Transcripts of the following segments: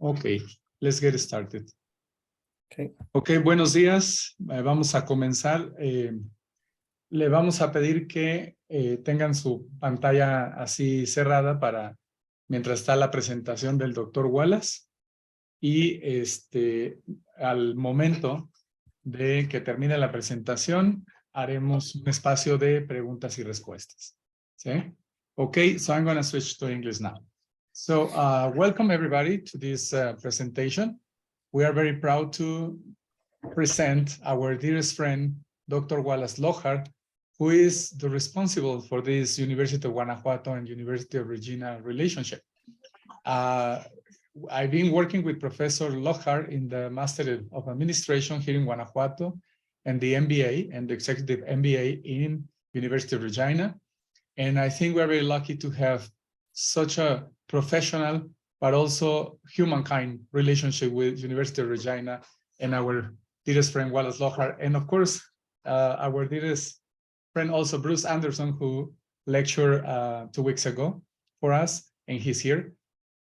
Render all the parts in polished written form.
Ok, let's get started. Okay. Ok, buenos días. Vamos a comenzar. Le vamos a pedir que tengan su pantalla así cerrada para mientras está la presentación del doctor Wallace. Y al momento de que termine la presentación, haremos un espacio de preguntas y respuestas. ¿Sí? Okay, so I'm going to switch to English now. So welcome everybody to this presentation. We are very proud to present our dearest friend, Dr. Wallace Lockhart, who is the responsible for this University of Guanajuato and University of Regina relationship. I've been working with Professor Lockhart in the Master of Administration here in Guanajuato and the MBA and the Executive MBA in University of Regina. And I think we're very lucky to have such a professional, but also humankind relationship with University of Regina and our dearest friend, Wallace Lockhart. And of course, our dearest friend also, Bruce Anderson, who lectured 2 weeks ago for us, and he's here.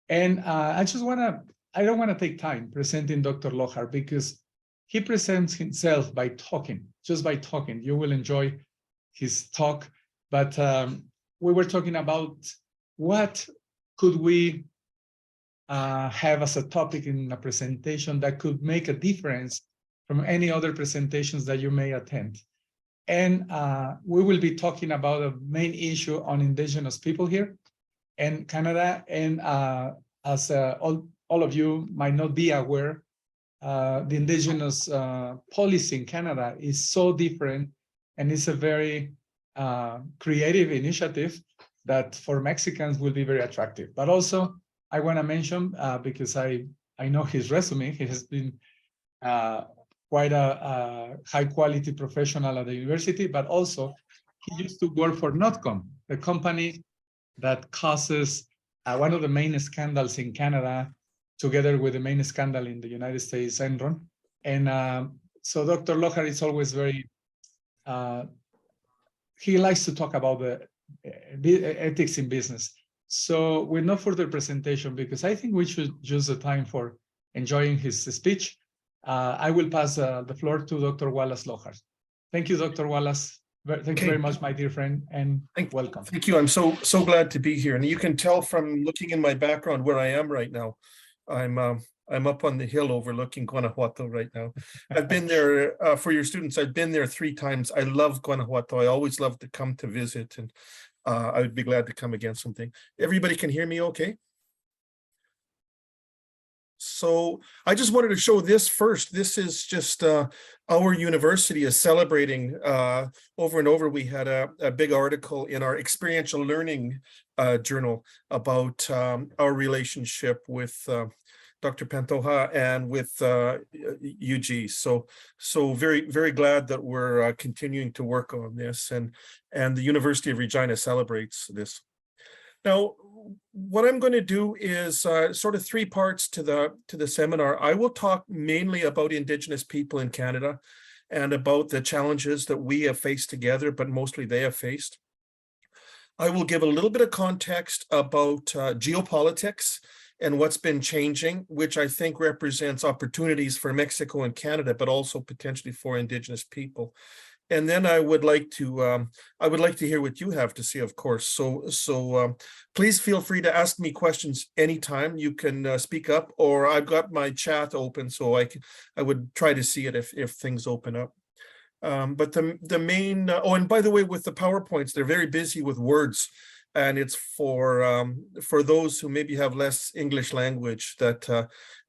And I don't want to take time presenting Dr. Lockhart because he presents himself by talking, just by talking. You will enjoy his talk. But we were talking about what could we have as a topic in a presentation that could make a difference from any other presentations that you may attend. And we will be talking about a main issue on Indigenous people here in Canada. And as all of you might not be aware, the Indigenous policy in Canada is so different, and it's a very creative initiative that for Mexicans will be very attractive. But also, I want to mention, because I know his resume, he has been quite a high-quality professional at the university, but also he used to work for Notcom, the company that causes one of the main scandals in Canada, together with the main scandal in the United States, Enron. And so Dr. Lockhart is always very, he likes to talk about the ethics in business. So with no further presentation, because I think we should use the time for enjoying his speech, I will pass the floor to Dr. Wallace Lockhart. Thank you, Dr. Wallace. Thank you very much, my dear friend, and welcome. Thank you. I'm so glad to be here. And you can tell from looking in my background where I am right now. I'm up on the hill overlooking Guanajuato right now. I've been there, for your students, I've been there 3 times. I love Guanajuato. I always love to come to visit, and I would be glad to come again someday. Everybody can hear me okay? So I just wanted to show this first. This is just our university is celebrating over and over. We had a big article in our experiential learning journal about our relationship with Dr. Pantoja and with UG. So very glad that we're continuing to work on this, and the University of Regina celebrates this. Now, what I'm going to do is sort of 3 parts to the seminar. I will talk mainly about Indigenous people in Canada and about the challenges that we have faced together, but mostly they have faced. I will give a little bit of context about geopolitics and what's been changing, which I think represents opportunities for Mexico and Canada, but also potentially for Indigenous people. And then I would like to hear what you have to say, of course. So please feel free to ask me questions anytime. You can speak up, or I've got my chat open, so I would try to see it if things open up. But the main and by the way, with the PowerPoints, they're very busy with words, and it's for those who maybe have less English language that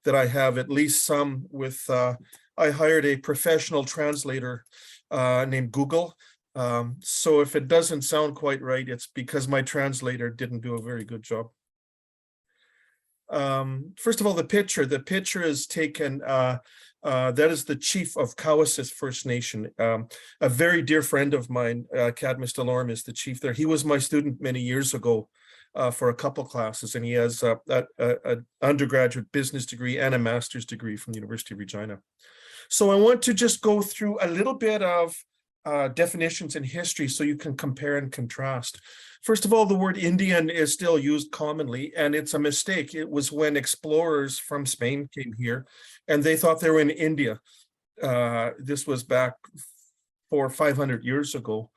I have at least some with. I hired a professional translator named Google. So if it doesn't sound quite right, it's because my translator didn't do a very good job. First of all, the picture is taken, that is the chief of Cowessess First Nation. A very dear friend of mine, Cadmus Delorme, is the chief there. He was my student many years ago for a couple classes, and he has an undergraduate business degree and a master's degree from the University of Regina. So I want to just go through a little bit of definitions in history so you can compare and contrast. First of all, the word Indian is still used commonly, and it's a mistake. It was when explorers from Spain came here and they thought they were in India. This was back 400 or 500 years ago.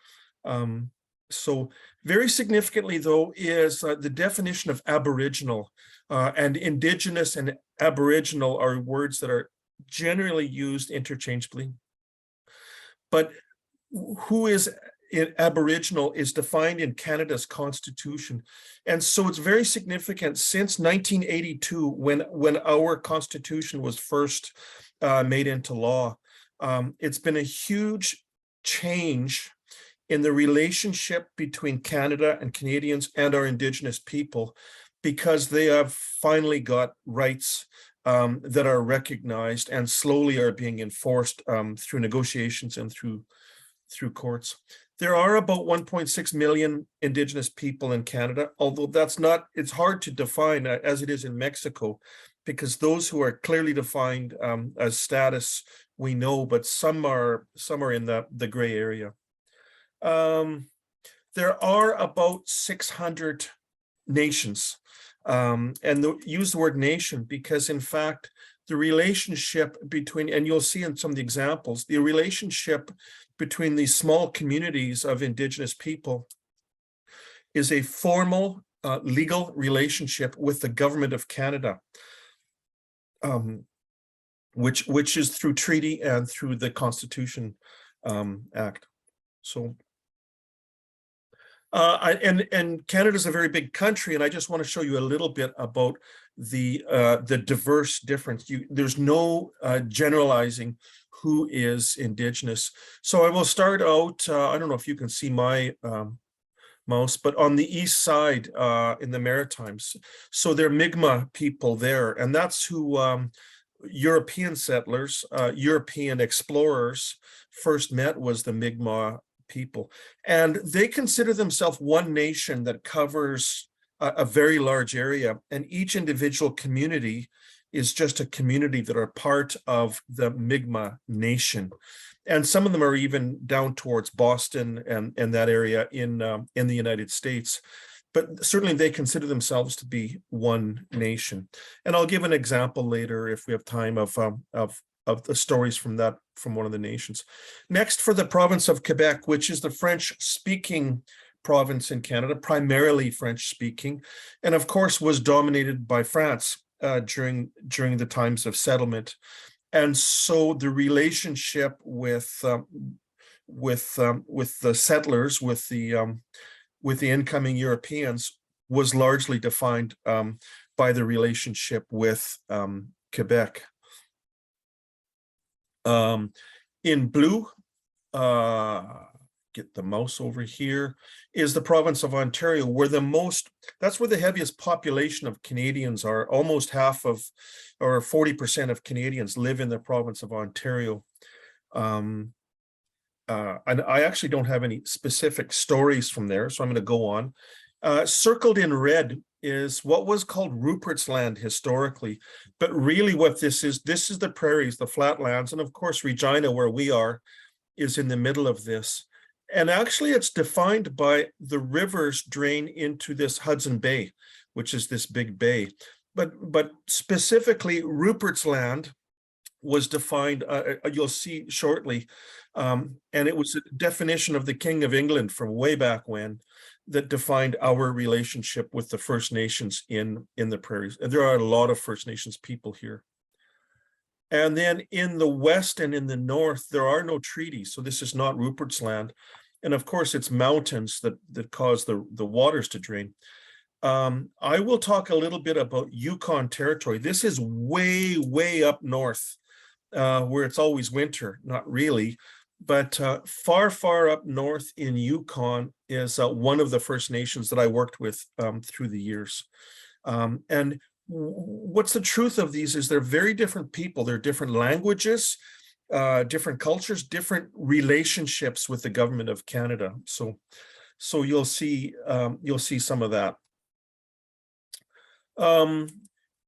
So very significantly, though, is the definition of Aboriginal, and Indigenous and Aboriginal are words that are generally used interchangeably. But who is Aboriginal is defined in Canada's Constitution. And so it's very significant since 1982, when our Constitution was first made into law. It's been a huge change in the relationship between Canada and Canadians and our Indigenous people, because they have finally got rights that are recognized and slowly are being enforced through negotiations and through courts. There are about 1.6 million Indigenous people in Canada, although it's hard to define as it is in Mexico, because those who are clearly defined as status, we know, but some are in the gray area. There are about 600 nations, and use the word nation because, in fact, the relationship between, and you'll see in some of the examples, the relationship between these small communities of Indigenous people is a formal legal relationship with the government of Canada, which is through treaty and through the Constitution Act. So, and Canada's a very big country, and I just want to show you a little bit about the diverse difference. There's no generalizing who is Indigenous. So I will start out, I don't know if you can see my mouse, but on the east side in the Maritimes. So they're Mi'kmaq people there, and that's who European settlers, European explorers first met, was the Mi'kmaq people. And they consider themselves one nation that covers a very large area, and each individual community is just a community that are part of the Mi'kmaq nation. And some of them are even down towards Boston and that area in the United States. But certainly they consider themselves to be one nation. And I'll give an example later if we have time of the stories from one of the nations. Next, for the province of Quebec, which is the French-speaking province in Canada, primarily French-speaking, and of course was dominated by France during the times of settlement. And so the relationship with the settlers, with the incoming Europeans, was largely defined by the relationship with Quebec. In blue, get the mouse over here, is the province of Ontario, where that's where the heaviest population of Canadians are. Almost half of, or 40% of Canadians live in the province of Ontario. And I actually don't have any specific stories from there, so I'm going to go on. Circled in red is what was called Rupert's Land historically, but really what this is the prairies, the flatlands, and of course Regina, where we are, is in the middle of this. And actually it's defined by the rivers drain into this Hudson Bay, which is this big bay. But specifically Rupert's Land was defined, you'll see shortly, and it was a definition of the King of England from way back when that defined our relationship with the First Nations in the prairies. And there are a lot of First Nations people here. And then in the west and in the north, there are no treaties. So this is not Rupert's Land. And of course, it's mountains that cause the waters to drain. I will talk a little bit about Yukon Territory. This is way, way up north, where it's always winter, not really. But far, far up north in Yukon is one of the First Nations that I worked with through the years. And what's the truth of these is they're very different people. They're different languages, different cultures, different relationships with the government of Canada. So you'll see some of that.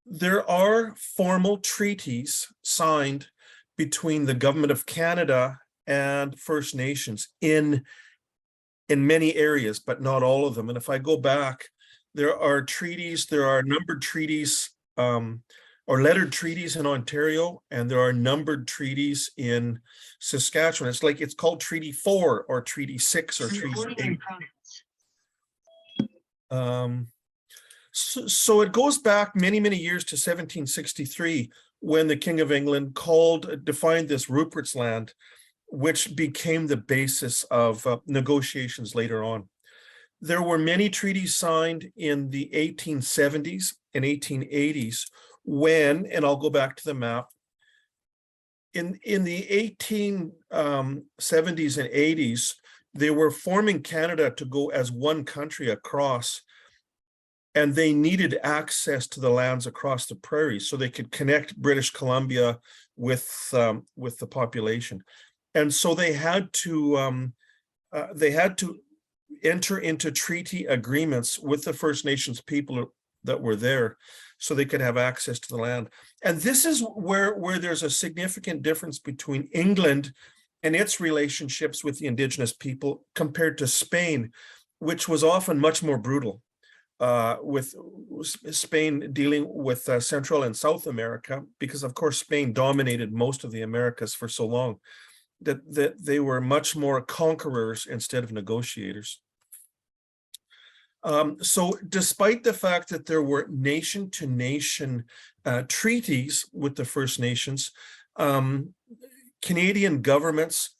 There are formal treaties signed between the government of Canada and First Nations in many areas, but not all of them. And if I go back, there are treaties, there are numbered treaties, or lettered treaties in Ontario, and there are numbered treaties in Saskatchewan. It's called Treaty 4 or Treaty 6 or Treaty 8. So it goes back many, many years to 1763, when the King of England defined this Rupert's Land, which became the basis of negotiations later on. There were many treaties signed in the 1870s and 1880s when, and I'll go back to the map, in the 1870s and 80s, they were forming Canada to go as one country across, and they needed access to the lands across the prairies so they could connect British Columbia with the population. And so they had to enter into treaty agreements with the First Nations people that were there so they could have access to the land. And this is where there's a significant difference between England and its relationships with the Indigenous people compared to Spain, which was often much more brutal, with Spain dealing with Central and South America, because of course Spain dominated most of the Americas for so long that they were much more conquerors instead of negotiators. So despite the fact that there were nation-to-nation treaties with the First Nations, Canadian governments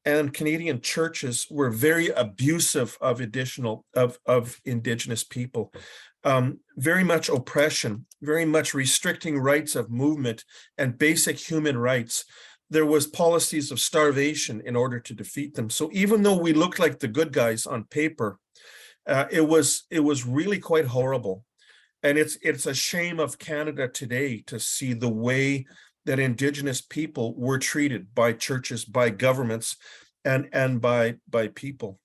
and Canadian churches were very abusive of Indigenous people, very much oppression, very much restricting rights of movement and basic human rights. There was policies of starvation in order to defeat them. So even though we looked like the good guys on paper, it was really quite horrible. And it's a shame of Canada today to see the way that Indigenous people were treated by churches, by governments, and by people.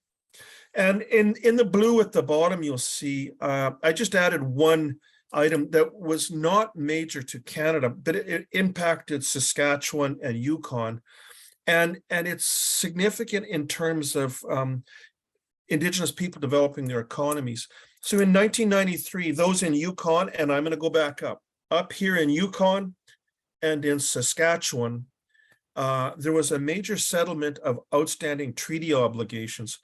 And in the blue at the bottom, you'll see, I just added one item that was not major to Canada, but it impacted Saskatchewan and Yukon. And it's significant in terms of Indigenous people developing their economies. So in 1993, those in Yukon, and I'm going to go back up here in Yukon and in Saskatchewan, there was a major settlement of outstanding treaty obligations,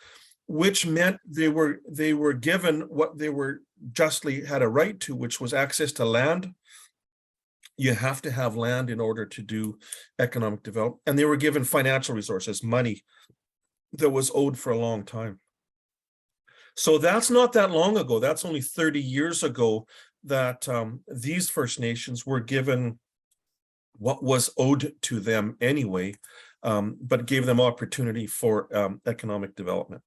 which meant they were given what they were justly had a right to, which was access to land. You have to have land in order to do economic development. And they were given financial resources, money that was owed for a long time. So that's not that long ago. That's only 30 years ago that these First Nations were given what was owed to them anyway, but gave them opportunity for economic development.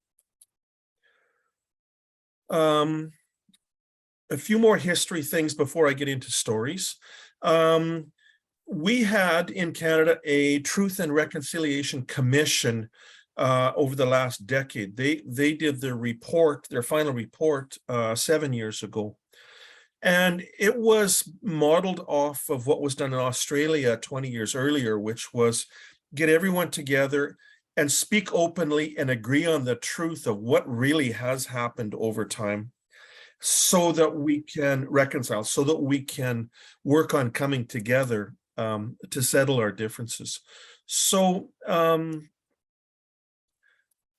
A few more history things before I get into stories. We had in Canada a Truth and Reconciliation Commission over the last decade. They did their final report 7 years ago. And it was modeled off of what was done in Australia 20 years earlier, which was get everyone together and speak openly and agree on the truth of what really has happened over time so that we can reconcile, so that we can work on coming together to settle our differences. So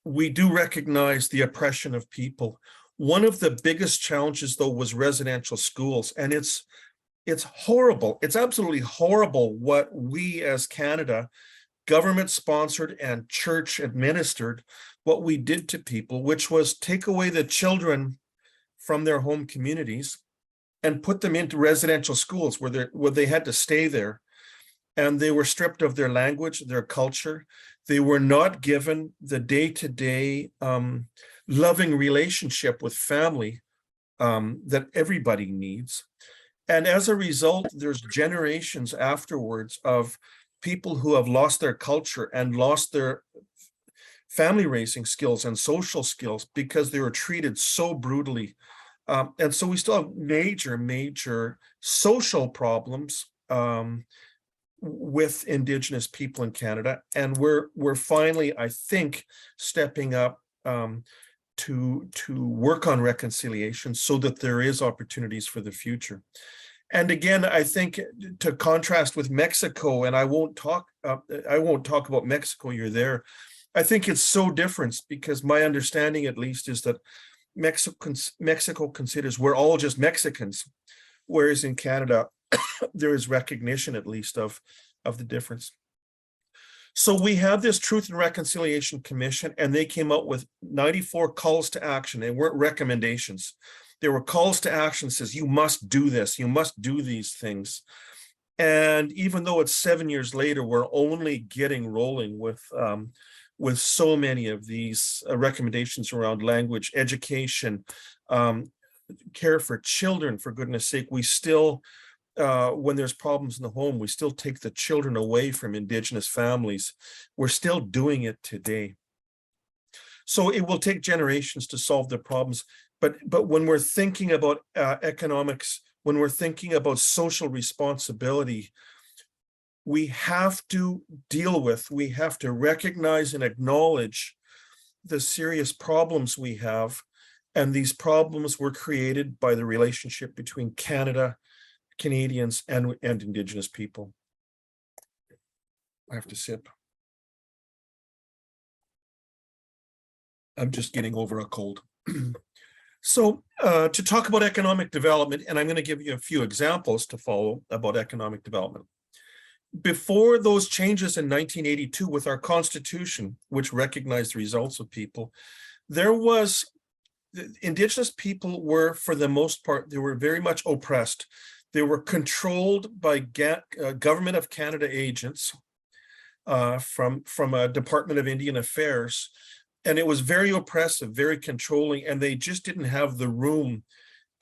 we do recognize the oppression of people. One of the biggest challenges, though, was residential schools, and it's horrible. It's absolutely horrible what we as Canada, government-sponsored and church-administered, what we did to people, which was take away the children from their home communities and put them into residential schools where they had to stay there, and they were stripped of their language, their culture. They were not given the day-to-day loving relationship with family that everybody needs. And as a result, there's generations afterwards of people who have lost their culture and lost their family raising skills and social skills because they were treated so brutally. And so we still have major social problems with Indigenous people in Canada, and we're finally, I think, stepping up to work on reconciliation so that there is opportunities for the future. And again, I think to contrast with Mexico, and I won't talk about Mexico, you're there. I think it's so different because my understanding, at least, is that Mexico considers we're all just Mexicans, whereas in Canada, there is recognition, at least, of the difference. So we have this Truth and Reconciliation Commission, and they came out with 94 calls to action. They weren't recommendations. There were calls to action, says you must do this, you must do these things. And even though it's 7 years later, we're only getting rolling with so many of these recommendations around language, education, care for children, for goodness sake. We still, when there's problems in the home, we still take the children away from Indigenous families. We're still doing it today. So it will take generations to solve the problems. But when we're thinking about economics, when we're thinking about social responsibility, we have to we have to recognize and acknowledge the serious problems we have. And these problems were created by the relationship between Canada, Canadians, and Indigenous people. I have to sip. I'm just getting over a cold. So to talk about economic development, and I'm going to give you a few examples to follow about economic development. Before those changes in 1982 with our Constitution, which recognized the results of people, Indigenous people were, for the most part, they were very much oppressed. They were controlled by Government of Canada agents from a Department of Indian Affairs. And it was very oppressive, very controlling, and they just didn't have the room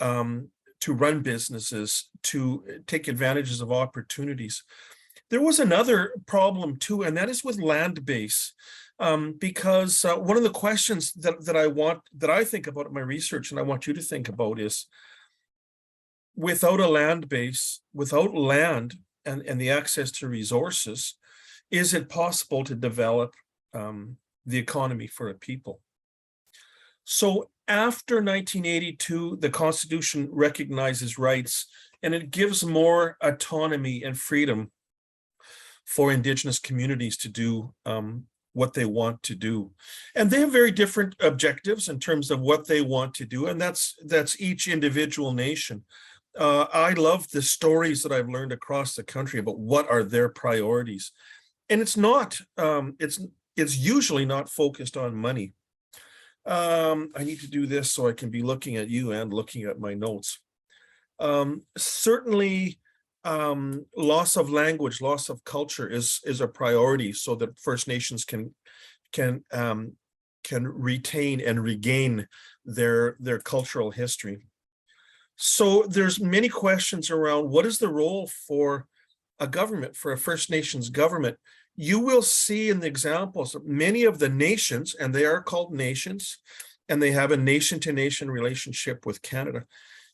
to run businesses, to take advantages of opportunities. There was another problem too, and that is with land base, because one of the questions that I think about in my research, and I want you to think about, is without a land base, without land and the access to resources, is it possible to develop the economy for a people? So after 1982, the Constitution recognizes rights, and it gives more autonomy and freedom for Indigenous communities to do what they want to do. And they have very different objectives in terms of what they want to do, and that's each individual nation. I love the stories that I've learned across the country about what are their priorities. And it's not, it's usually not focused on money. I need to do this so I can be looking at you and looking at my notes. Certainly, loss of language, loss of culture is a priority, so that First Nations can retain and regain their cultural history. So there's many questions around what is the role for a government, for a First Nations government. You will see in the examples that many of the nations, and they are called nations, and they have a nation-to-nation relationship with Canada.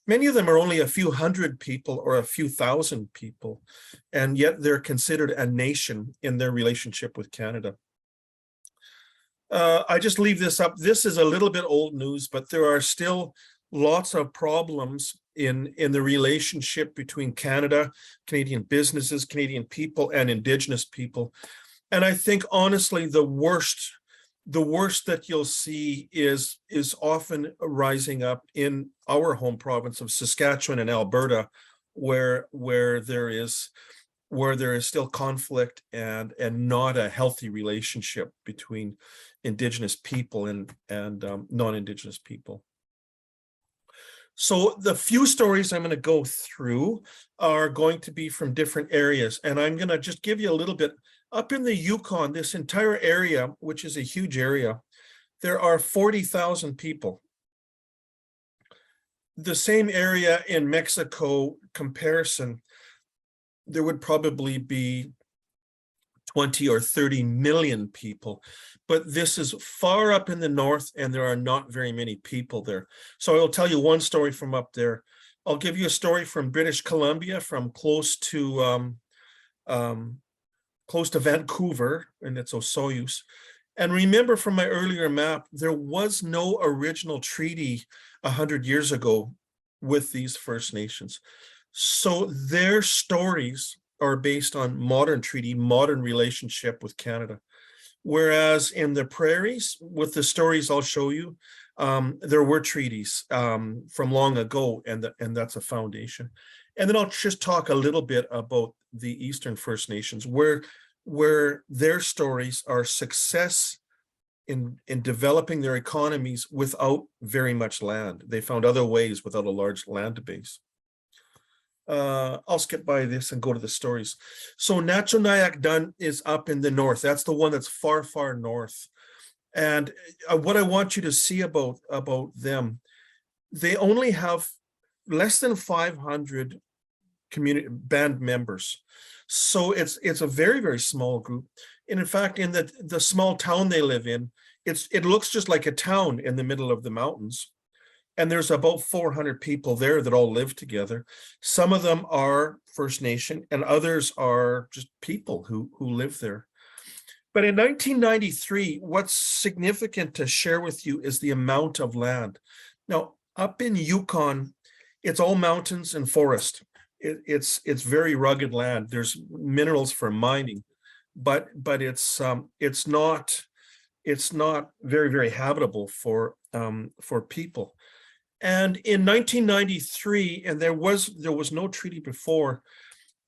Many of them are only a few hundred people or a few thousand people, and yet they're considered a nation in their relationship with Canada. I just leave this up. This is a little bit old news, but there are still lots of problems in the relationship between Canada, Canadian businesses, Canadian people, and Indigenous people. And I think, honestly, the worst that you'll see is often rising up in our home province of Saskatchewan and Alberta, where there is still conflict and not a healthy relationship between Indigenous people and non-Indigenous people. So the few stories I'm going to go through are going to be from different areas, and I'm going to just give you a little bit. Up in the Yukon, this entire area, which is a huge area, there are 40,000 people. The same area in Mexico comparison, there would probably be 20 or 30 million people, but this is far up in the north and there are not very many people there. So I'll tell you one story from up there. I'll give you a story from British Columbia, from close to close to Vancouver, and it's Osoyoos. And remember from my earlier map, there was no original treaty 100 years ago with these First Nations. So their stories are based on modern treaty, modern relationship with Canada. Whereas in the prairies, with the stories I'll show you, there were treaties from long ago, and that's a foundation. And then I'll just talk a little bit about the Eastern First Nations, where their stories are success in developing their economies without very much land. They found other ways without a large land base. I'll skip by this and go to the stories. So Nacho Dun is up in the north. That's the one that's far, far north. And what I want you to see about them, they only have less than 500 community band members. So it's a very, very small group. And in fact, in the small town they live in, it looks just like a town in the middle of the mountains. And there's about 400 people there that all live together. Some of them are First Nation and others are just people who live there. But in 1993, what's significant to share with you is the amount of land. Now, up in Yukon, it's all mountains and forest. It's very rugged land. There's minerals for mining, but it's not very, very habitable for people. And in 1993, and there was no treaty before.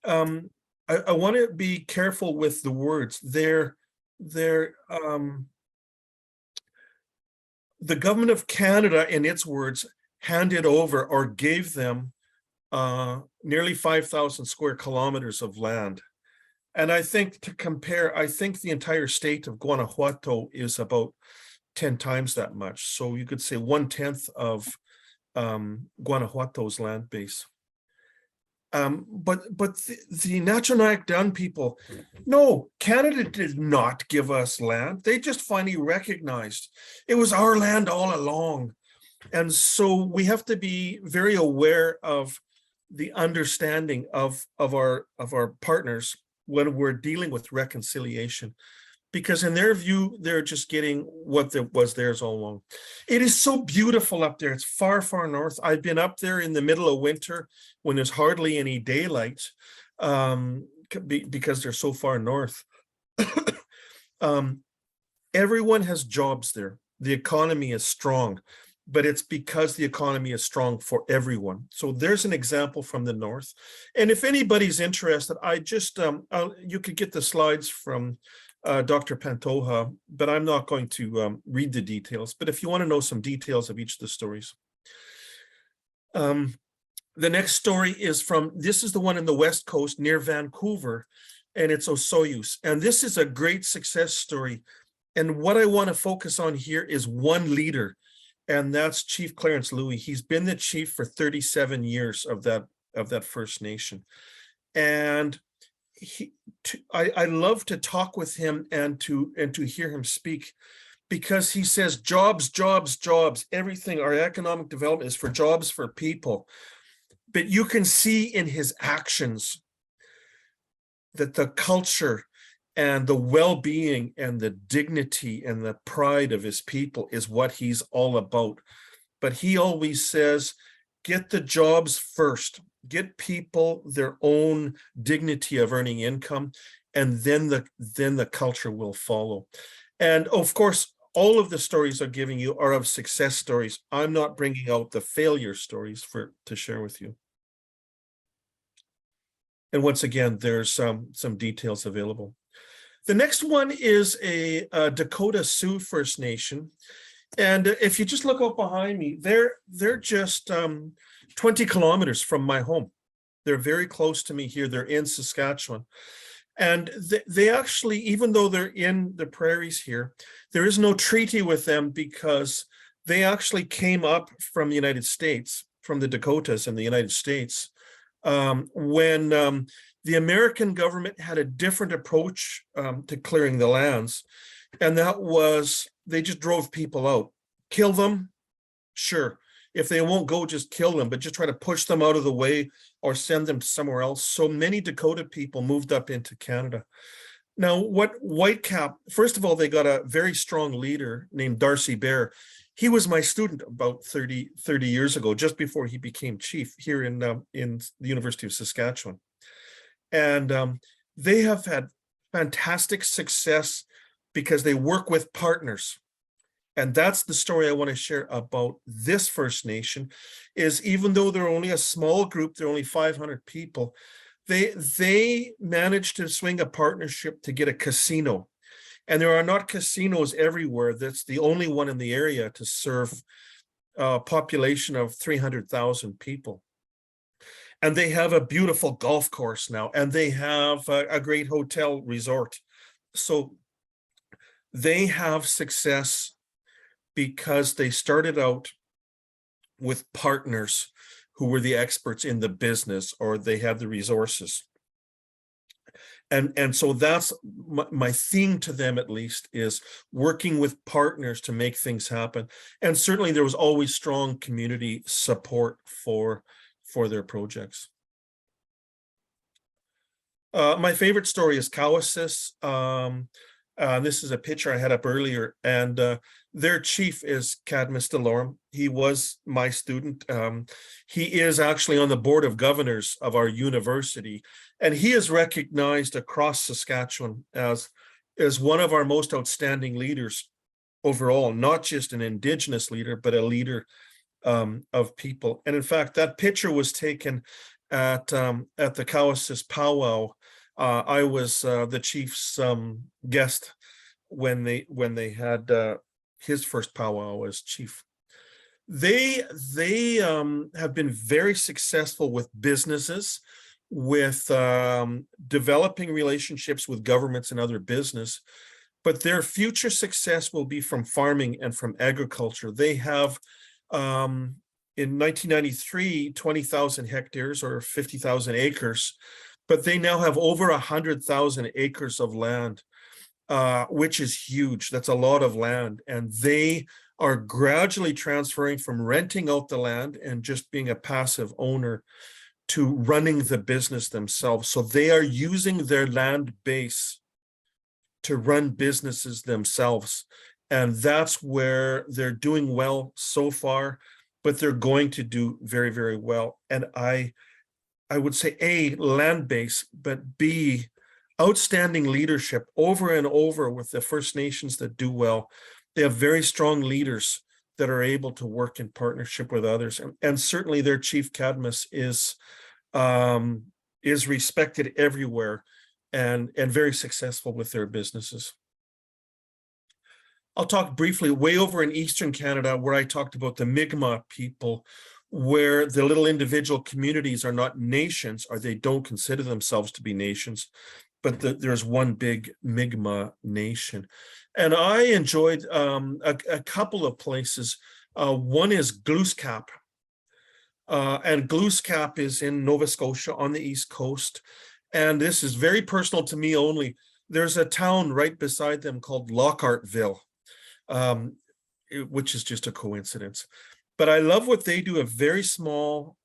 I want to be careful with the words. The government of Canada, in its words, handed over or gave them nearly 5,000 square kilometers of land. And I think to compare, I think the entire state of Guanajuato is about 10 times that much. So you could say 1/10 of Guanajuato's land base. But the Nacho Dun people, no, Canada did not give us land. They just finally recognized it was our land all along. And so we have to be very aware of the understanding of our partners when we're dealing with reconciliation, because in their view, they're just getting what was theirs all along. It is so beautiful up there. It's far, far north. I've been up there in the middle of winter when there's hardly any daylight because they're so far north. Everyone has jobs there. The economy is strong, but it's because the economy is strong for everyone. So there's an example from the north. And if anybody's interested, I just, you could get the slides from Dr. Pantoja, but I'm not going to read the details. But if you want to know some details of each of the stories. The next story is this is the one in the West Coast near Vancouver, and it's Osoyoos. And this is a great success story. And what I want to focus on here is one leader, and that's Chief Clarence Louie. He's been the chief for 37 years of that First Nation. And I love to talk with him and to hear him speak, because he says jobs, jobs, jobs, everything. Our economic development is for jobs, for people. But you can see in his actions that the culture and the well-being and the dignity and the pride of his people is what he's all about. But he always says, get the jobs first, get people their own dignity of earning income, and then the culture will follow. And of course, all of the stories I'm giving you are of success stories. I'm not bringing out the failure stories to share with you. And once again, there's some details available. The next one is a Dakota Sioux First Nation. And if you just look up behind me, they're just 20 kilometers from my home. They're very close to me here. They're in Saskatchewan. And they actually, even though they're in the prairies here, there is no treaty with them because they actually came up from the United States, from the Dakotas in the United States, when the American government had a different approach to clearing the lands. And that was, they just drove people out. Kill them? Sure. if they won't go, just kill them, but just try to push them out of the way or send them somewhere else. So many Dakota people moved up into Canada. Now, what Whitecap, first of all, they got a very strong leader named Darcy Bear. He was my student about 30 years ago, just before he became chief here in the University of Saskatchewan. And they have had fantastic success because they work with partners. And that's the story I want to share about this First Nation, is even though they're only a small group, they're only 500 people, they managed to swing a partnership to get a casino. And there are not casinos everywhere. That's the only one in the area to serve a population of 300,000 people. And they have a beautiful golf course now, and they have a great hotel resort. So they have success because they started out with partners who were the experts in the business, or they had the resources. And so that's my theme to them, at least, is working with partners to make things happen. And certainly there was always strong community support for their projects. My favorite story is Cowasis. This is a picture I had up earlier, and their chief is Cadmus Delorum. He was my student. He is actually on the board of governors of our university, and he is recognized across Saskatchewan as one of our most outstanding leaders overall, not just an Indigenous leader, but a leader of people. And in fact, that picture was taken at the Cowasis powwow. I was the chief's guest when they had his first powwow as chief. They have been very successful with businesses, with developing relationships with governments and other business, but their future success will be from farming and from agriculture. They have in 1993, 20,000 hectares or 50,000 acres, but they now have over 100,000 acres of land, which is huge. That's a lot of land. And they are gradually transferring from renting out the land and just being a passive owner to running the business themselves. So they are using their land base to run businesses themselves. And that's where they're doing well so far, but they're going to do very, very well. And I would say A, land base, but B, outstanding leadership over and over with the First Nations that do well. They have very strong leaders that are able to work in partnership with others. And certainly their chief Cadmus is respected everywhere and very successful with their businesses. I'll talk briefly way over in Eastern Canada, where I talked about the Mi'kmaq people, where the little individual communities are not nations, or they don't consider themselves to be nations, but there's one big Mi'kmaq nation. And I enjoyed a couple of places. One is Glooscap. And Glooscap is in Nova Scotia on the East Coast. And this is very personal to me only. There's a town right beside them called Lockhartville, which is just a coincidence. But I love what they do, a very small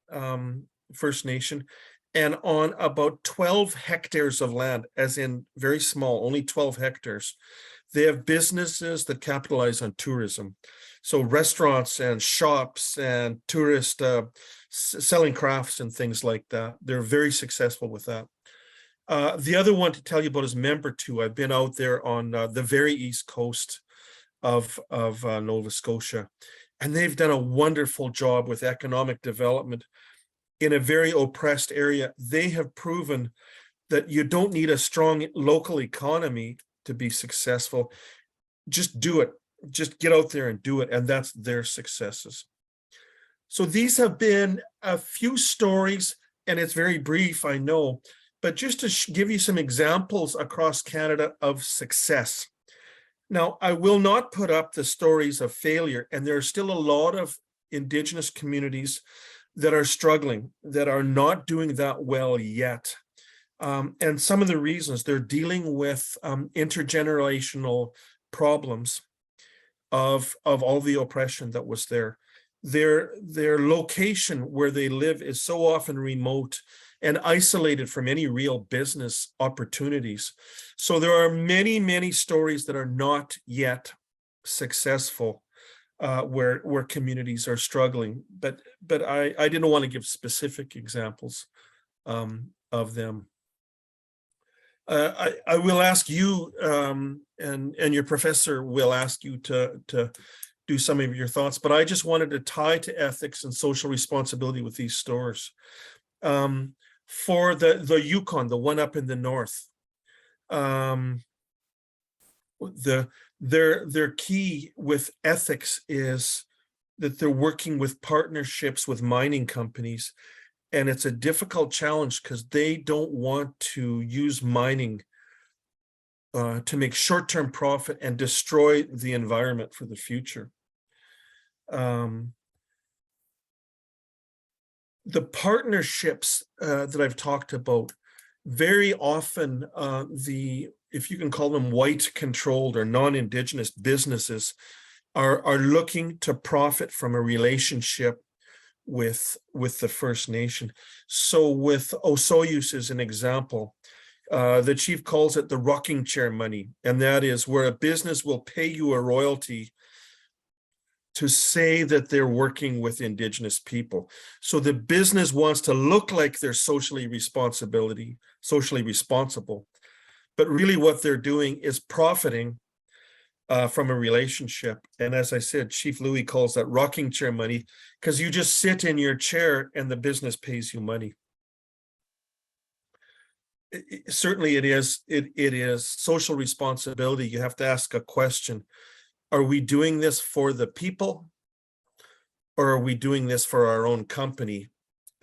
First Nation, and on about 12 hectares of land, as in very small, only 12 hectares. They have businesses that capitalize on tourism. So restaurants and shops and tourist selling crafts and things like that. They're very successful with that. The other one to tell you about is Membertou. I've been out there on the very east coast of Nova Scotia, and they've done a wonderful job with economic development in a very oppressed area. They have proven that you don't need a strong local economy to be successful. Just do it. Just get out there and do it. And that's their successes. So these have been a few stories, and it's very brief, I know, but just to give you some examples across Canada of success. Now, I will not put up the stories of failure, and there are still a lot of Indigenous communities that are struggling, that are not doing that well yet. And some of the reasons, they're dealing with intergenerational problems of all the oppression that was there. their location where they live is so often remote and isolated from any real business opportunities. So there are many, many stories that are not yet successful, where communities are struggling. But I didn't want to give specific examples of them. I will ask you, and your professor will ask you to do some of your thoughts, but I just wanted to tie to ethics and social responsibility with these stores. For the Yukon, the one up in the north, their key with ethics is that they're working with partnerships with mining companies, and it's a difficult challenge because they don't want to use mining to make short-term profit and destroy the environment for the future. The partnerships that I've talked about, very often if you can call them white-controlled or non-Indigenous businesses, are looking to profit from a relationship with the First Nation. So with Osoyoos as an example, the chief calls it the rocking chair money, and that is where a business will pay you a royalty to say that they're working with Indigenous people. So the business wants to look like they're socially responsible, but really what they're doing is profiting from a relationship. And as I said, Chief Louis calls that rocking chair money, because you just sit in your chair and the business pays you money. Certainly it is social responsibility. You have to ask a question. Are we doing this for the people, or are we doing this for our own company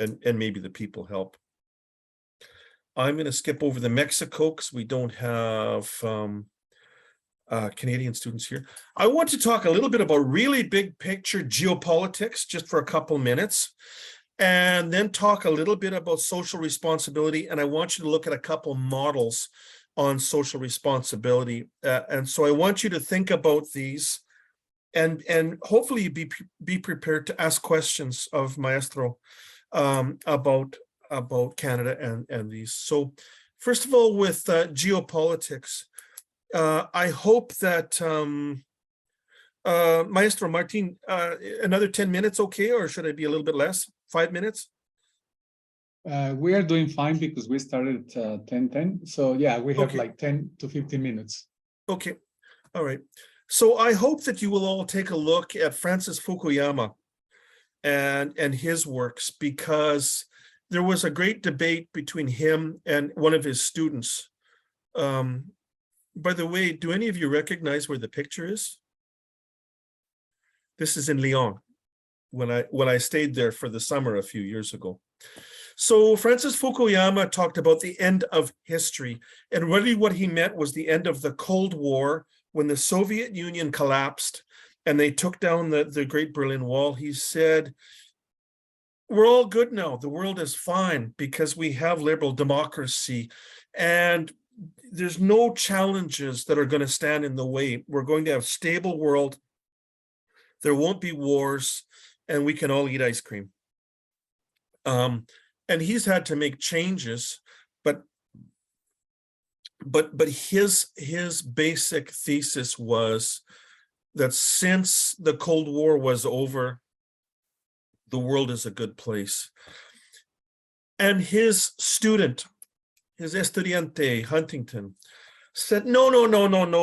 and maybe the people help? I'm going to skip over the Mexico because we don't have Canadian students here. I want to talk a little bit about really big picture geopolitics just for a couple minutes, and then talk a little bit about social responsibility. And I want you to look at a couple models on social responsibility. And so I want you to think about these, and hopefully be prepared to ask questions of Maestro about Canada and these. So first of all, with geopolitics, I hope that Maestro Martin, another 10 minutes, okay? Or should I be a little bit less, 5 minutes? We are doing fine because we started at 10:10. So yeah, we have Okay. like 10 to 15 minutes. Okay, all right. So I hope that you will all take a look at Francis Fukuyama and his works, because there was a great debate between him and one of his students. By the way, do any of you recognize where the picture is? This is in Lyon, when I stayed there for the summer a few years ago. So Francis Fukuyama talked about the end of history, and really what he meant was the end of the Cold War, when the Soviet Union collapsed and they took down the Great Berlin Wall. He said, we're all good now. The world is fine because we have liberal democracy, and there's no challenges that are going to stand in the way. We're going to have a stable world. There won't be wars, and we can all eat ice cream. And he's had to make changes, but his basic thesis was that since the Cold War was over, the world is a good place. And his student, his estudiante, Huntington, said, no,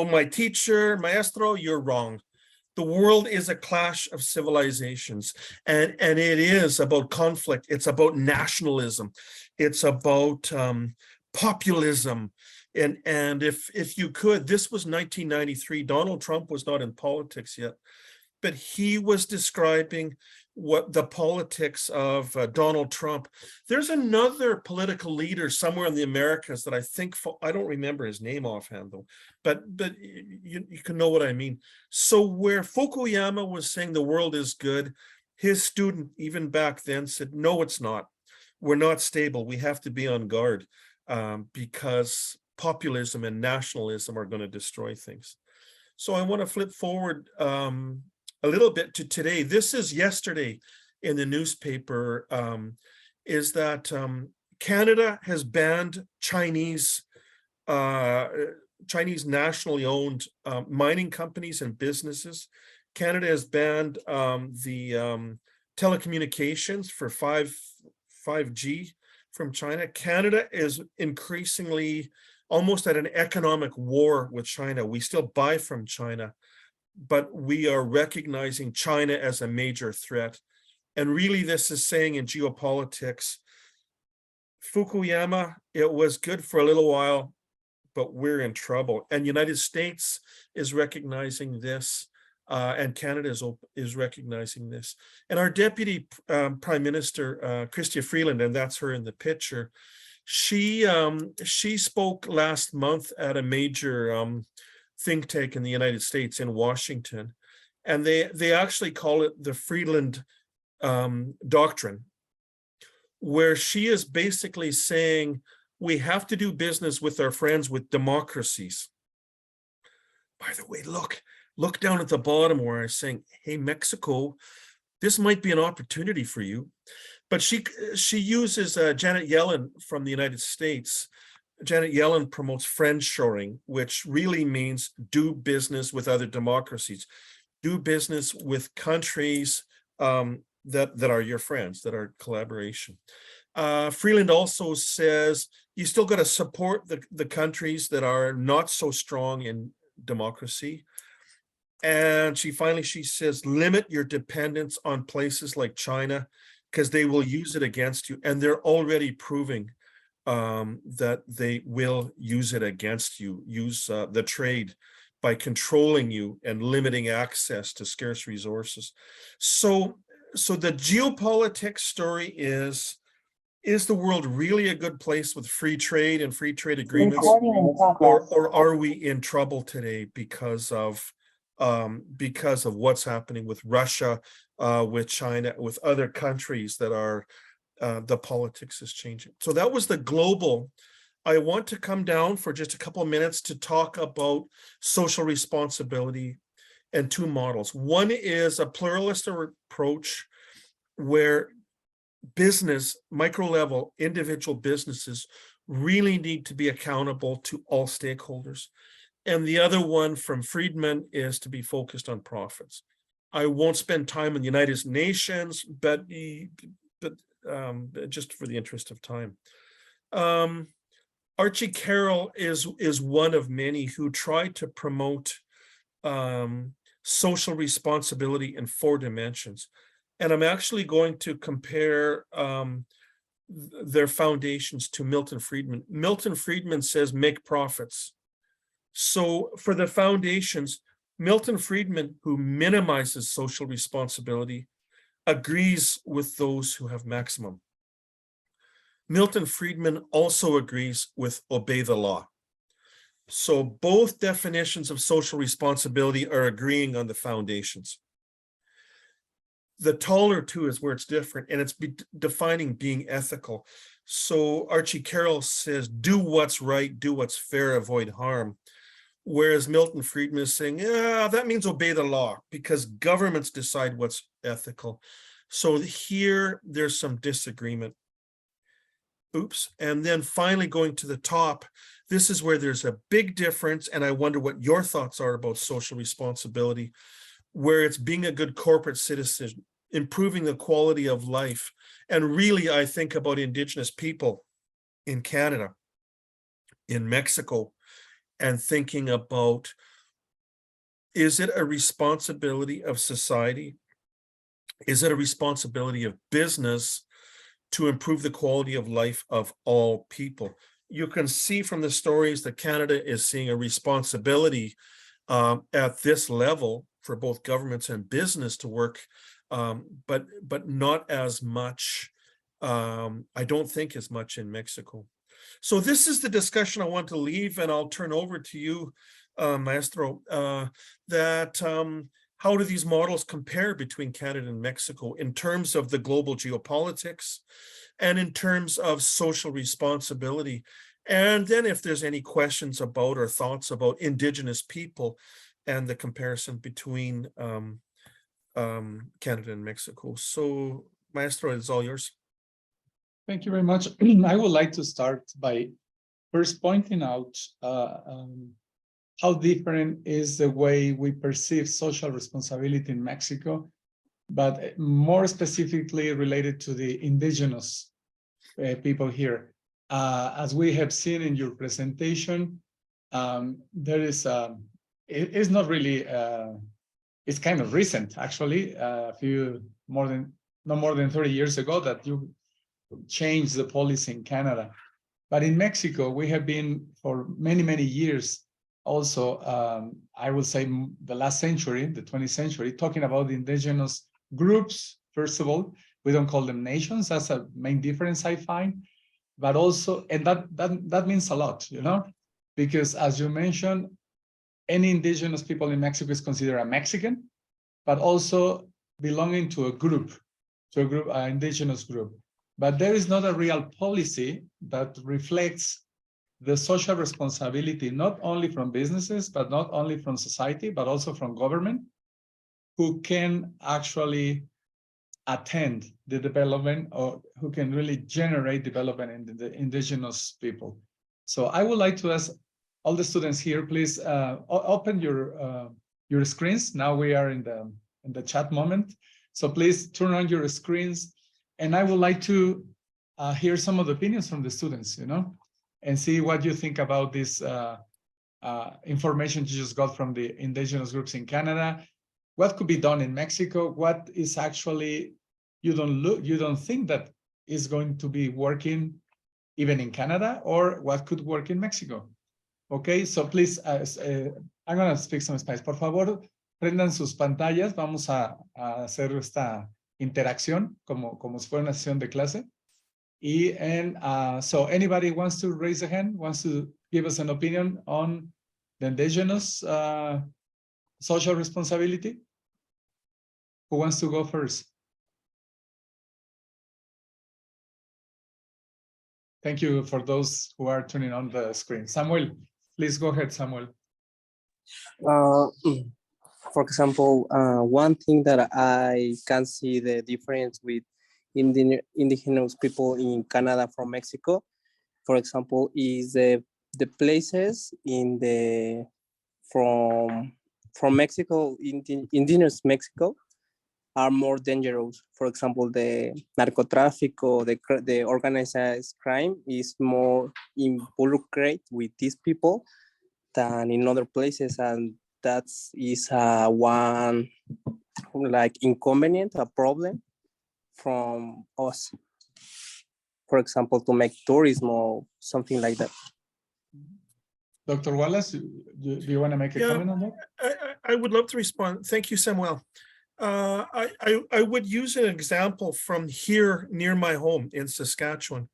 my teacher, Maestro, you're wrong. The world is a clash of civilizations, and it is about conflict. It's about nationalism. It's about populism. And if you could, this was 1993. Donald Trump was not in politics yet, but he was describing what the politics of Donald Trump. There's another political leader somewhere in the Americas that I think, I don't remember his name offhand though, but you can know what I mean. So where Fukuyama was saying the world is good, his student even back then said, no, it's not. We're not stable. We have to be on guard because populism and nationalism are going to destroy things. So I want to flip forward a a little bit to today. This is yesterday in the newspaper, is that Canada has banned Chinese nationally owned mining companies and businesses. Canada has banned the telecommunications for 5G from China. Canada is increasingly almost at an economic war with China. We still buy from China, but we are recognizing China as a major threat. And really, this is saying in geopolitics, Fukuyama, it was good for a little while, but we're in trouble. And United States is recognizing this, and Canada is recognizing this. And our Deputy Prime Minister, Chrystia Freeland, and that's her in the picture, she spoke last month at a major think tank in the United States in Washington, and they actually call it the Freeland Doctrine, where she is basically saying we have to do business with our friends with democracies. By the way, look down at the bottom where I'm saying, hey, Mexico, this might be an opportunity for you. But she uses Janet Yellen from the United States. Janet Yellen promotes friendshoring, which really means do business with other democracies, do business with countries that are your friends, that are collaboration. Freeland also says you still got to support the countries that are not so strong in democracy. And she says, limit your dependence on places like China, because they will use it against you. And they're already proving that they will use it against you, use the trade by controlling you and limiting access to scarce resources. So the geopolitics story is the world really a good place with free trade and free trade agreements? Or are we in trouble today because of what's happening with Russia, with China, with other countries that are, the politics is changing. So that was the global. I want to come down for just a couple of minutes to talk about social responsibility and two models. One is a pluralist approach where business, micro level, individual businesses really need to be accountable to all stakeholders. And the other one from Friedman is to be focused on profits. I won't spend time in the United Nations, but just for the interest of time. Archie Carroll is one of many who tried to promote social responsibility in 4 dimensions. And I'm actually going to compare their foundations to Milton Friedman. Milton Friedman says make profits. So for the foundations, Milton Friedman, who minimizes social responsibility, agrees with those who have maximum. Milton Friedman also agrees with obey the law. So both definitions of social responsibility are agreeing on the foundations. The taller two is where it's different, and it's defining being ethical. So Archie Carroll says, do what's right, do what's fair, avoid harm. Whereas Milton Friedman is saying, yeah, that means obey the law because governments decide what's ethical. So here there's some disagreement. Oops. And then finally going to the top, this is where there's a big difference. And I wonder what your thoughts are about social responsibility, where it's being a good corporate citizen, improving the quality of life. And really, I think about Indigenous people in Canada, in Mexico, and thinking about, is it a responsibility of society? Is it a responsibility of business to improve the quality of life of all people? You can see from the stories that Canada is seeing a responsibility at this level for both governments and business to work, but not as much, I don't think as much in Mexico. So this is the discussion I want to leave, and I'll turn over to you, Maestro, how do these models compare between Canada and Mexico in terms of the global geopolitics and in terms of social responsibility? And then if there's any questions about or thoughts about Indigenous people and the comparison between Canada and Mexico. So, Maestro, it's all yours. Thank you very much. I would like to start by first pointing out how different is the way we perceive social responsibility in Mexico, but more specifically related to the indigenous people here. As we have seen in your presentation, there is, it's not really, it's kind of recent, actually, no more than 30 years ago that you changed the policy in Canada. But in Mexico, we have been for many, many years also, I would say the last century, the 20th century, talking about the indigenous groups. First of all, we don't call them nations. That's a main difference I find. But also, and that means a lot, you know, because as you mentioned, any indigenous people in Mexico is considered a Mexican, but also belonging to a group, an indigenous group. But there is not a real policy that reflects the social responsibility, not only from businesses, but not only from society, but also from government, who can actually attend the development or who can really generate development in the indigenous people. So I would like to ask all the students here, please open your screens. Now we are in the chat moment. So please turn on your screens. And I would like to hear some of the opinions from the students, you know, and see what you think about this information you just got from the indigenous groups in Canada. What could be done in Mexico? What is actually you don't think that is going to be working even in Canada, or what could work in Mexico? Okay, so please, I'm going to speak some Spanish. Por favor, prendan sus pantallas. Vamos a hacer esta interacción como si fuera una sesión de clase. So anybody wants to raise a hand, wants to give us an opinion on the indigenous social responsibility? Who wants to go first? Thank you for those who are turning on the screen. Samuel, please go ahead, Samuel. For example, one thing that I can see the difference with indigenous people in Canada from Mexico, for example, is the places in from Mexico, indigenous Mexico, are more dangerous. For example, the narcotráfico, the organized crime is more involucrated with these people than in other places, and that is one like inconvenient, a problem from us. For example, to make tourism or something like that. Dr. Wallace, do you want to make a comment on that? I would love to respond. Thank you, Samuel. I would use an example from here near my home in Saskatchewan.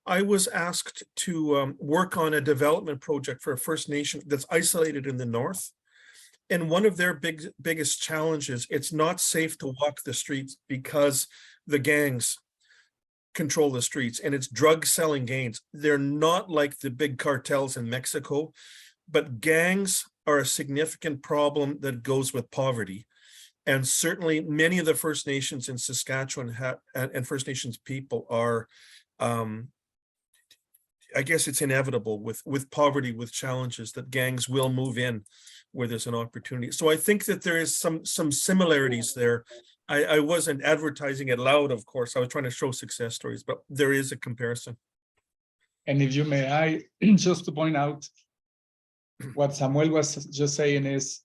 I was asked to work on a development project for a First Nation that's isolated in the north. And one of their biggest challenges, it's not safe to walk the streets because the gangs control the streets, and it's drug selling gangs. They're not like the big cartels in Mexico, but gangs are a significant problem that goes with poverty. And certainly many of the First Nations in Saskatchewan and First Nations people are, I guess it's inevitable with poverty, with challenges, that gangs will move in where there's an opportunity. So I think that there is some similarities there. I wasn't advertising it loud, of course. I was trying to show success stories, but there is a comparison. And if you may, I just to point out what Samuel was just saying is,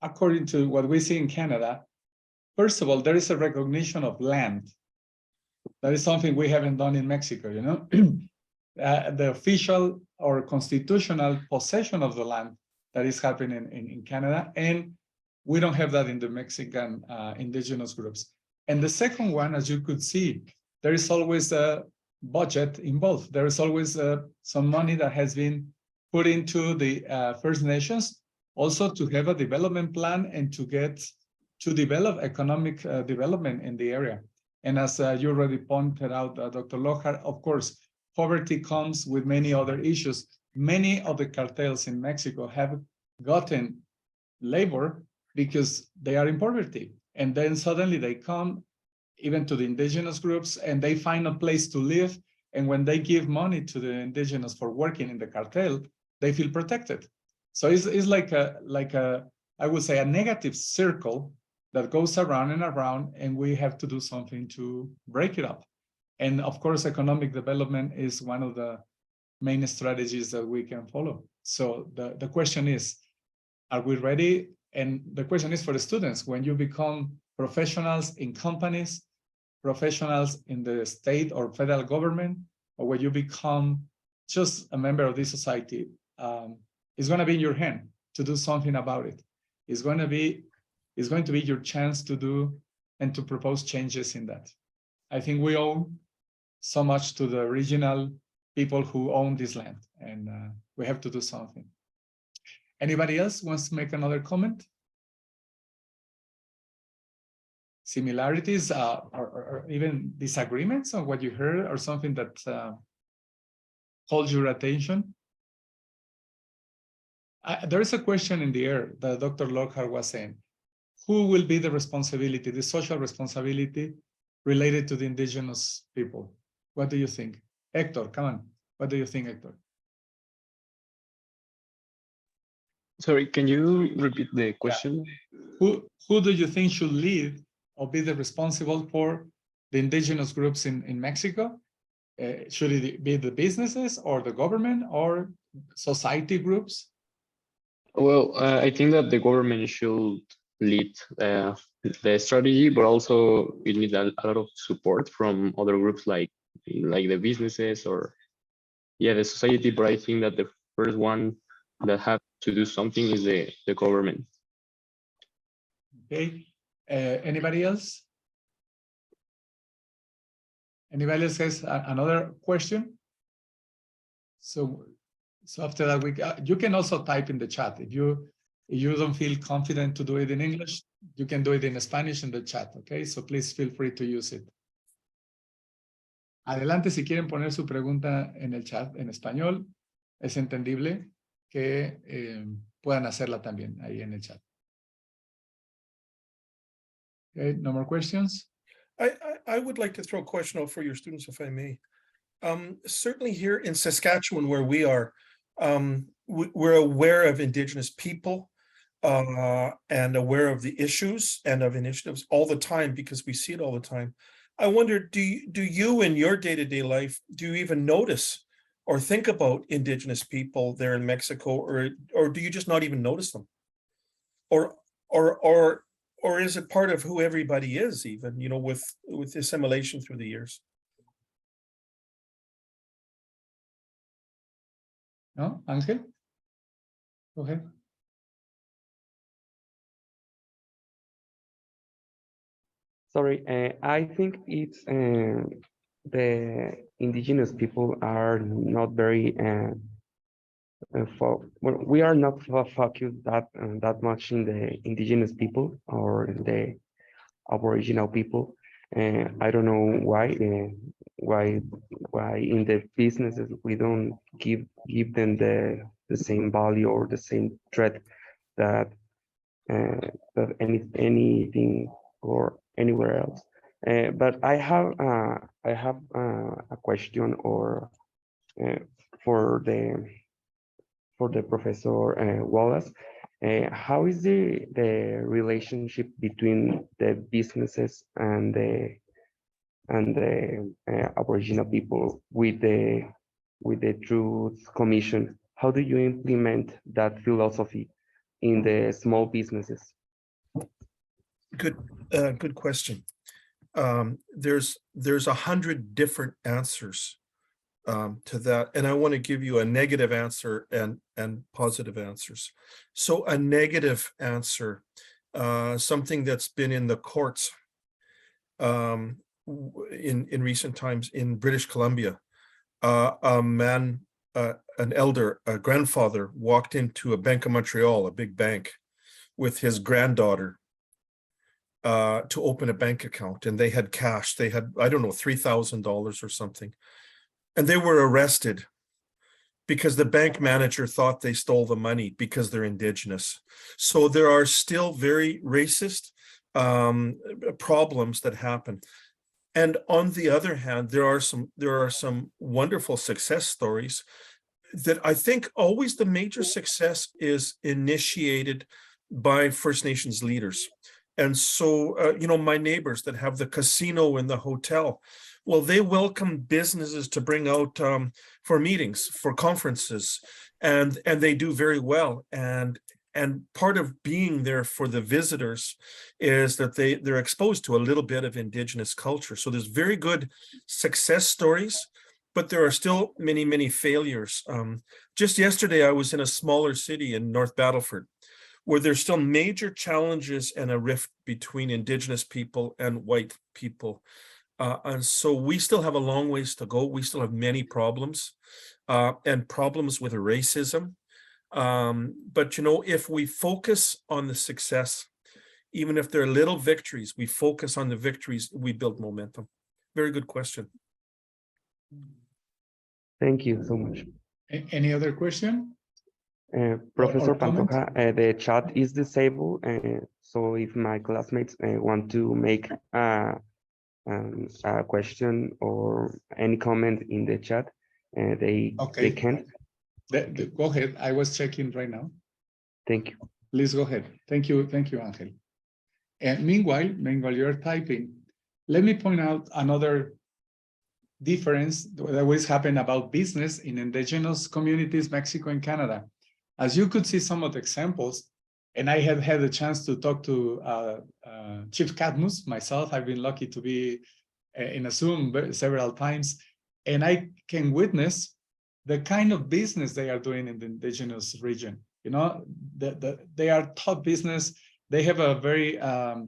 according to what we see in Canada, first of all, there is a recognition of land. That is something we haven't done in Mexico, you know? The official or constitutional possession of the land that is happening in Canada, and we don't have that in the Mexican indigenous groups. And the second one, as you could see, there is always a budget involved. There is always some money that has been put into the First Nations, also to have a development plan and to develop economic development in the area. And as you already pointed out, Dr. Lohar, of course, poverty comes with many other issues. Many of the cartels in Mexico have gotten labor because they are in poverty. And then suddenly they come even to the indigenous groups and they find a place to live. And when they give money to the indigenous for working in the cartel, they feel protected. So it's like a, I would say, a negative circle that goes around and around, and we have to do something to break it up. And of course, economic development is one of the main strategies that we can follow. So the question is, are we ready? And the question is for the students, when you become professionals in companies, professionals in the state or federal government, or when you become just a member of this society, it's going to be in your hand to do something about it. It's going to be your chance to do and to propose changes in that. I think we owe so much to the regional people who own this land, and we have to do something. Anybody else wants to make another comment? Similarities or even disagreements on what you heard, or something that holds your attention? There is a question in the air that Dr. Lockhart was saying. Who will be the responsibility, the social responsibility related to the indigenous people? What do you think? Hector, come on. What do you think, Hector? Sorry, can you repeat the question? Yeah. Who do you think should lead or be the responsible for the indigenous groups in Mexico? Should it be the businesses or the government or society groups? Well, I think that the government should lead the strategy, but also it needs a lot of support from other groups like the businesses or the society. But I think that the first one that have to do something is the government. Okay. Anybody else? Anybody else has another question? So after that, you can also type in the chat. If you don't feel confident to do it in English, you can do it in Spanish in the chat, okay? So please feel free to use it. Adelante si quieren poner su pregunta en el chat en español. Es entendible que puedan hacerla también ahí en el chat. Okay, no more questions? I would like to throw a question out for your students, if I may. Certainly here in Saskatchewan, where we are, we're aware of Indigenous people and aware of the issues and of initiatives all the time because we see it all the time. I wonder, do you in your day-to-day life, do you even notice or think about Indigenous people there in Mexico, or do you just not even notice them? Or is it part of who everybody is, even, you know, with assimilation through the years? No, Ángel? Go ahead. Sorry, I think it's the indigenous people are not very we are not focused that much in the indigenous people or in the Aboriginal people. I don't know why in the businesses we don't give them the same value or the same threat that anything or anywhere else. But I have a question or for the Professor Wallace. How is the relationship between the businesses and the Aboriginal people with the Truth Commission? How do you implement that philosophy in the small businesses? Good question. There's 100 different answers to that, and I want to give you a negative answer and positive answers. So a negative answer, something that's been in the courts in recent times in British Columbia. A man, an elder, a grandfather, walked into a Bank of Montreal, a big bank, with his granddaughter to open a bank account, and they had cash. They had, I don't know, $3,000 or something. And they were arrested because the bank manager thought they stole the money because they're indigenous. So there are still very racist problems that happen. And on the other hand, there are some wonderful success stories that I think always the major success is initiated by First Nations leaders. And so, my neighbors that have the casino and the hotel, well, they welcome businesses to bring out for meetings, for conferences, and they do very well. And part of being there for the visitors is that they're exposed to a little bit of Indigenous culture. So there's very good success stories, but there are still many, many failures. Just yesterday, I was in a smaller city in North Battleford, where there's still major challenges and a rift between Indigenous people and white people. And so we still have a long ways to go. We still have many problems and problems with racism. But if we focus on the success, even if there are little victories, we focus on the victories, we build momentum. Very good question. Thank you so much. Any other question? Professor comment? Pantoja, the chat is disabled, so if my classmates want to make a question or any comment in the chat, they can. Go ahead. I was checking right now. Thank you. Please go ahead. Thank you, Angel. And meanwhile you're typing, let me point out another difference that always happen about business in Indigenous communities, Mexico and Canada. As you could see some of the examples, and I have had a chance to talk to Chief Cadmus myself. I've been lucky to be in a Zoom several times, and I can witness the kind of business they are doing in the Indigenous region. They are top business. They have a very a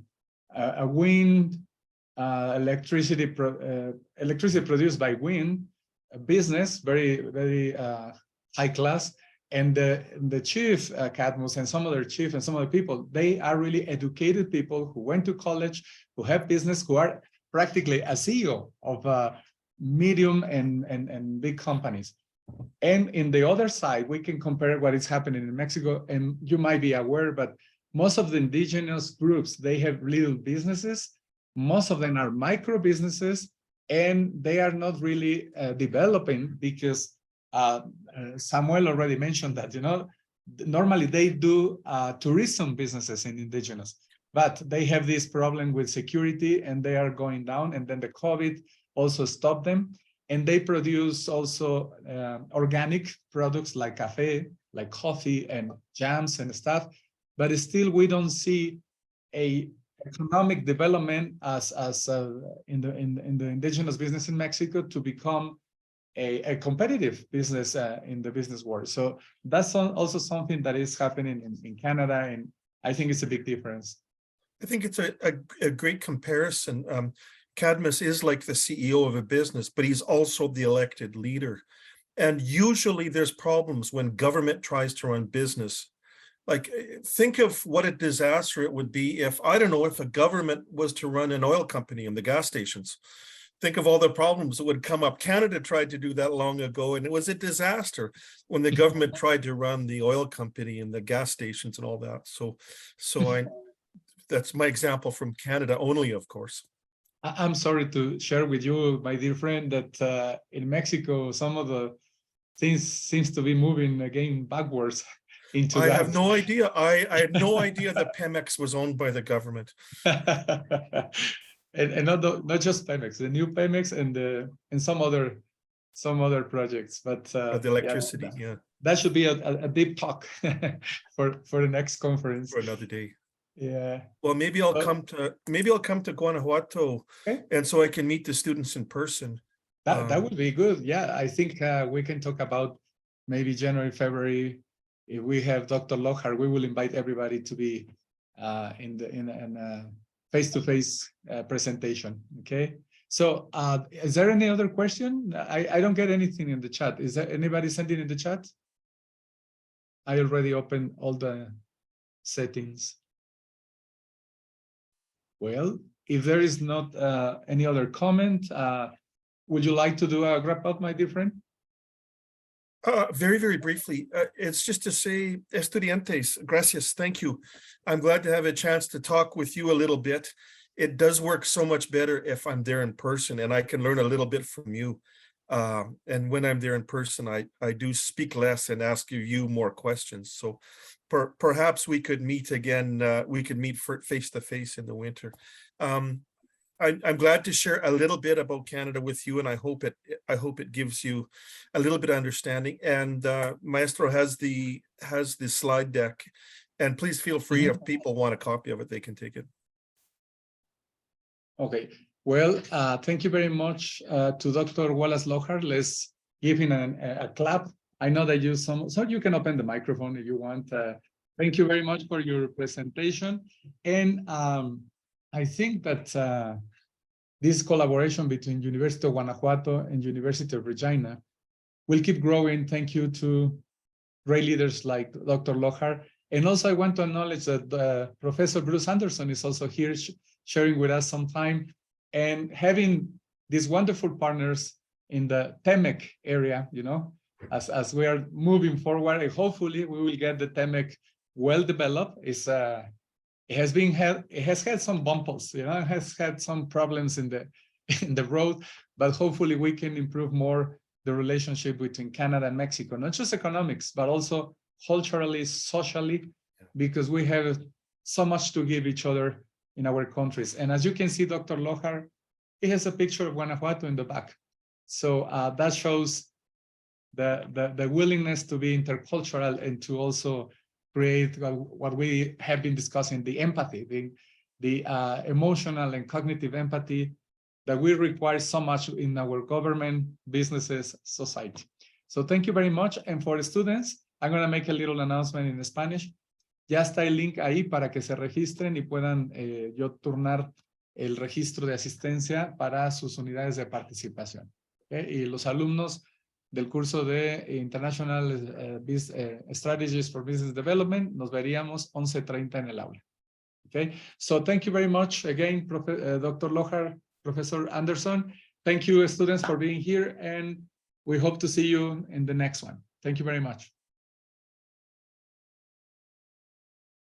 wind, electricity produced by wind business, very high class. And the chief, Cadmus, and some other chief and some other people, they are really educated people who went to college, who have business, who are practically a CEO of medium and big companies. And in the other side, we can compare what is happening in Mexico, and you might be aware, but most of the indigenous groups, they have little businesses. Most of them are micro businesses, and they are not really developing because Samuel already mentioned that, normally they do tourism businesses in indigenous, but they have this problem with security and they are going down, and then the COVID also stopped them. And they produce also organic products like coffee and jams and stuff, but still we don't see a economic development as in the indigenous business in Mexico to become a competitive business in the business world. So that's also something that is happening in Canada, and I think it's a big difference. I think it's a great comparison. Cadmus is like the CEO of a business, but he's also the elected leader. And usually there's problems when government tries to run business. Like, think of what a disaster it would be if, I don't know, if a government was to run an oil company in the gas stations. Think of all the problems that would come up. Canada tried to do that long ago, and it was a disaster when the government tried to run the oil company and the gas stations and all that. So that's my example from Canada only, of course. I'm sorry to share with you, my dear friend, that in Mexico, some of the things seems to be moving again backwards into I have no idea. I had no idea that Pemex was owned by the government. and not just Pemex, the new Pemex and some other projects, but the electricity, yeah. That should be a deep talk for the next conference. For another day. Yeah. Well, maybe I'll come to Guanajuato, okay, and so I can meet the students in person. That would be good. Yeah, I think we can talk about maybe January, February. If we have Dr. Lohar, we will invite everybody to be in a face-to-face presentation. Okay. So is there any other question? I don't get anything in the chat. Is there anybody sending in the chat? I already opened all the settings. Well, if there is not any other comment, would you like to do a wrap up, my dear friend? Very, very briefly, it's just to say, estudiantes, gracias, thank you. I'm glad to have a chance to talk with you a little bit. It does work so much better if I'm there in person and I can learn a little bit from you. And when I'm there in person, I do speak less and ask you more questions. So perhaps we could meet again, we could meet face to face in the winter. I'm glad to share a little bit about Canada with you, and I hope it gives you a little bit of understanding. And Maestro has the slide deck, and please feel free if people want a copy of it, they can take it. Okay. Well, thank you very much to Dr. Wallace Lohar. Let's give him a clap. I know that so you can open the microphone if you want. Thank you very much for your presentation. And I think that this collaboration between University of Guanajuato and University of Regina will keep growing. Thank you to great leaders like Dr. Lohar. And also I want to acknowledge that Professor Bruce Anderson is also here sharing with us some time, and having these wonderful partners in the TEMEC area, as we are moving forward, and hopefully we will get the TEMEC well developed. It has had some bumps, it has had some problems in the road, but hopefully we can improve more the relationship between Canada and Mexico, not just economics, but also culturally, socially, because we have so much to give each other in our countries. And as you can see, Dr. Lohar, he has a picture of Guanajuato in the back. So that shows the willingness to be intercultural and to also create what we have been discussing, the empathy, the emotional and cognitive empathy that we require so much in our government, businesses, society. So thank you very much. And for the students, I'm going to make a little announcement in Spanish. Ya está el link ahí para que se registren y puedan yo turnar el registro de asistencia para sus unidades de participación. ¿Okay? Y los alumnos del curso de International Strategies for Business Development, nos veríamos 11:30 en el aula. Okay, so thank you very much again, Dr. Lohar, Professor Anderson. Thank you, students, for being here, and we hope to see you in the next one. Thank you very much.